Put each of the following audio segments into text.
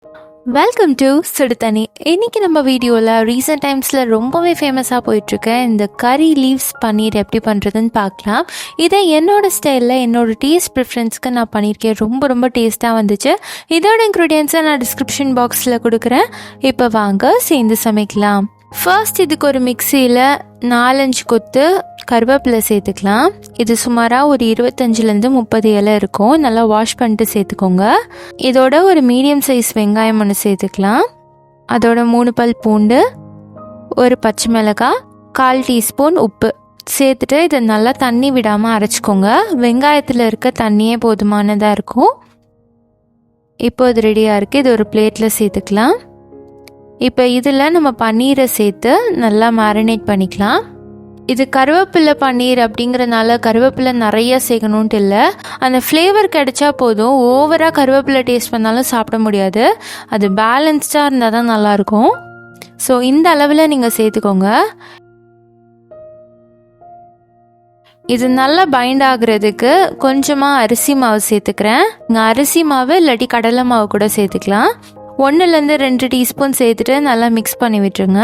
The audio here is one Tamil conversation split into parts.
வெல்கம் டு சுடுதண்ணி. இன்றைக்கி நம்ம வீடியோவில் ரீசெண்ட் டைம்ஸில் ரொம்பவே ஃபேமஸாக போயிட்டுருக்க இந்த கறி லீவ்ஸ் பன்னீர் எப்படி பண்ணுறதுன்னு பார்க்கலாம். இதை என்னோடய ஸ்டைலில் என்னோடய டேஸ்ட் ப்ரிஃபரன்ஸ்க்கு நான் பண்ணியிருக்கேன். ரொம்ப டேஸ்ட்டாக வந்துச்சு. இதோட இன்க்ரீடியன்ஸை நான் டிஸ்கிரிப்ஷன் பாக்ஸில் கொடுக்குறேன். இப்போ வாங்க சேர்ந்து சமைக்கலாம். ஃபர்ஸ்ட் இதுக்கு ஒரு மிக்சியில் 4-5 கொத்து கருவேப்பிலை சேர்த்துக்கலாம். இது சுமாராக ஒரு 25-30 இலை இருக்கும். நல்லா வாஷ் பண்ணிட்டு சேர்த்துக்கோங்க. இதோட ஒரு மீடியம் சைஸ் வெங்காயம் ஒன்று சேர்த்துக்கலாம். அதோட 3 பல் பூண்டு, ஒரு பச்சை மிளகாய், 1/4 டீஸ்பூன் உப்பு சேர்த்துட்டு இதை நல்லா தண்ணி விடாமல் அரைச்சிக்கோங்க. வெங்காயத்தில் இருக்க தண்ணியே போதுமானதாக இருக்கும். இப்போ இது ரெடியாக இருக்குது. இது ஒரு பிளேட்டில் சேர்த்துக்கலாம். இப்போ இதில் நம்ம பன்னீரை சேர்த்து நல்லா மேரினேட் பண்ணிக்கலாம். இது கருவேப்பிலை பன்னீர் அப்படிங்கிறனால கருவேப்பிலை நிறைய சேர்க்கணுன்ட்டு இல்லை. அந்த ஃப்ளேவர் கிடைச்சா போதும். ஓவராக கருவேப்பிலை டேஸ்ட் பண்ணாலும் சாப்பிட முடியாது. அது பேலன்ஸ்டாக இருந்தால் தான் நல்லாயிருக்கும். ஸோ இந்த அளவில் நீங்கள் சேர்த்துக்கோங்க. இது நல்லா பைண்ட் ஆகுறதுக்கு கொஞ்சமாக அரிசி மாவு சேர்த்துக்கிறேன். இங்கே அரிசி மாவு இல்லாட்டி கடலை மாவு கூட சேர்த்துக்கலாம். 1-2 டீஸ்பூன் சேர்த்துட்டு நல்லா மிக்ஸ் பண்ணி விட்டுருங்க.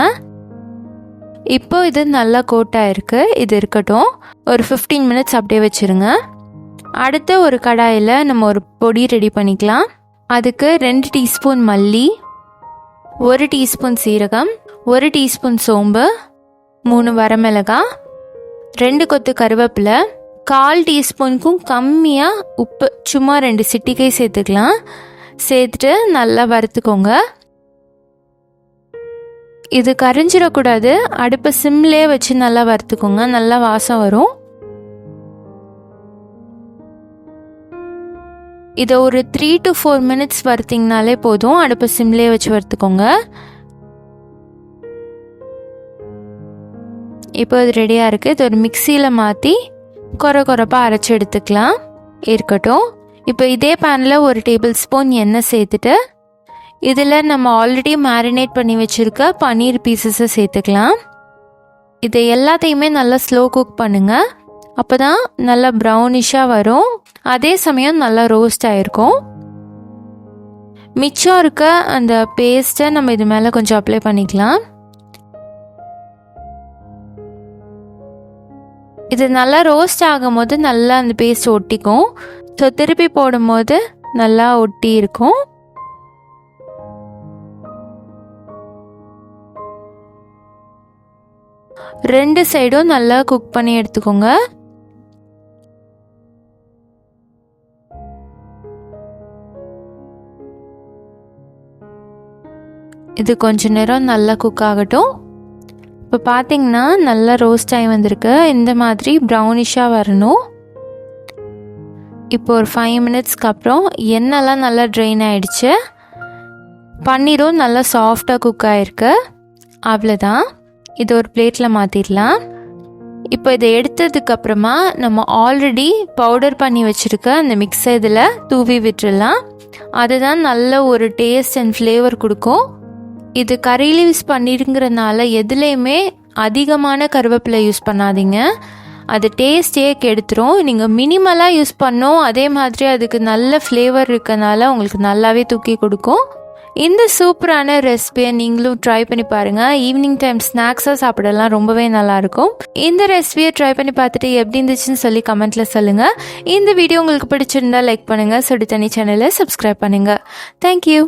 இப்போ இது நல்லா கோட்டாயிருக்கு. இது இருக்கட்டும். ஒரு 15 மினிட்ஸ் அப்படியே வச்சுருங்க. அடுத்து ஒரு கடாயில் நம்ம ஒரு பொடி ரெடி பண்ணிக்கலாம். அதுக்கு 2 டீஸ்பூன் மல்லி, 1 டீஸ்பூன் சீரகம், 1 டீஸ்பூன் சோம்பு, 3 வரமிளகாய், 2 கொத்து கருவேப்பிலை, 1/4 டீஸ்பூனுக்கும் கம்மியாக உப்பு, சும்மா 2 சிட்டிகை சேர்த்துக்கலாம். சேர்த்துட்டு நல்லா வறுத்துக்கோங்க. இது கரிஞ்சிடக்கூடாது. அடுப்பை சிம்லே வச்சு நல்லா வறுத்துக்கோங்க. நல்லா வாசம் வரும். இதை ஒரு 3 to 4 மினிட்ஸ் வறுத்திங்கனாலே போதும். அடுப்பை சிம்லே வச்சு வறுத்துக்கோங்க. இப்போ இது ரெடியாக இருக்குது. இது ஒரு மிக்சியில் மாற்றி கொரப்பாக அரைச்சி எடுத்துக்கலாம். இருக்கட்டும். இப்போ இதே பேனில் 1 டேபிள் ஸ்பூன் எண்ணெய் சேர்த்துட்டு இதில் நம்ம ஆல்ரெடி மேரினேட் பண்ணி வச்சுருக்க பன்னீர் பீசஸை சேர்த்துக்கலாம். இதை எல்லாத்தையுமே நல்லா ஸ்லோ குக் பண்ணுங்கள். அப்போ தான் நல்லா ப்ரௌனிஷாக வரும். அதே சமயம் நல்லா ரோஸ்ட் ஆகிருக்கும். மிச்சம் இருக்க அந்த பேஸ்ட்டை நம்ம இது மேலே கொஞ்சம் அப்ளை பண்ணிக்கலாம். இது நல்லா ரோஸ்ட் ஆகும் போது நல்லா அந்த பேஸ்ட் ஒட்டிக்கும். ஸோ திருப்பி போடும்போது நல்லா ஒட்டி இருக்கும். ரெண்டு சைடும் நல்லா குக் பண்ணி எடுத்துக்கோங்க. இது கொஞ்ச நேரம் நல்லா குக் ஆகட்டும். இப்போ பார்த்தீங்கன்னா நல்லா ரோஸ்ட் ஆகி வந்திருக்கு. இந்த மாதிரி ப்ரௌனிஷாக வரணும். இப்போ ஒரு 5 மினிட்ஸ்க்கு அப்புறம் எண்ணெய்லாம் நல்லா ட்ரெயின் ஆகிடுச்சு. பன்னீரும் நல்லா சாஃப்டாக குக் ஆகிருக்கு. அவ்வளோதான். இது ஒரு பிளேட்டில் மாற்றிடலாம். இப்போ இதை எடுத்ததுக்கப்புறமா நம்ம ஆல்ரெடி பவுடர் பண்ணி வச்சுருக்க அந்த மிக்ஸை இதில் தூவி விட்டுடலாம். அதுதான் நல்ல ஒரு டேஸ்ட் அண்ட் ஃப்ளேவர் கொடுக்கும். இது கறி லீவ்ஸ் பன்னீருங்கிறனால எதுலேயுமே அதிகமான கருவேப்பிலை யூஸ் பண்ணாதீங்க. அது டேஸ்டே கெடுத்துரும். நீங்கள் மினிமலாக யூஸ் பண்ணோம். அதே மாதிரி அதுக்கு நல்ல ஃப்ளேவர் இருக்கனால உங்களுக்கு நல்லாவே தூக்கி கொடுக்கும். இந்த சூப்பரான ரெசிபியை நீங்களும் ட்ரை பண்ணி பாருங்கள். ஈவினிங் டைம் ஸ்நாக்ஸாக சாப்பிடலாம். ரொம்பவே நல்லாயிருக்கும். இந்த ரெசிபியை ட்ரை பண்ணி பார்த்துட்டு எப்படி இருந்துச்சுன்னு சொல்லி கமெண்ட்டில் சொல்லுங்கள். இந்த வீடியோ உங்களுக்கு பிடிச்சிருந்தா லைக் பண்ணுங்கள். சுடுதண்ணி சேனலை சப்ஸ்கிரைப் பண்ணுங்கள். தேங்க்யூ.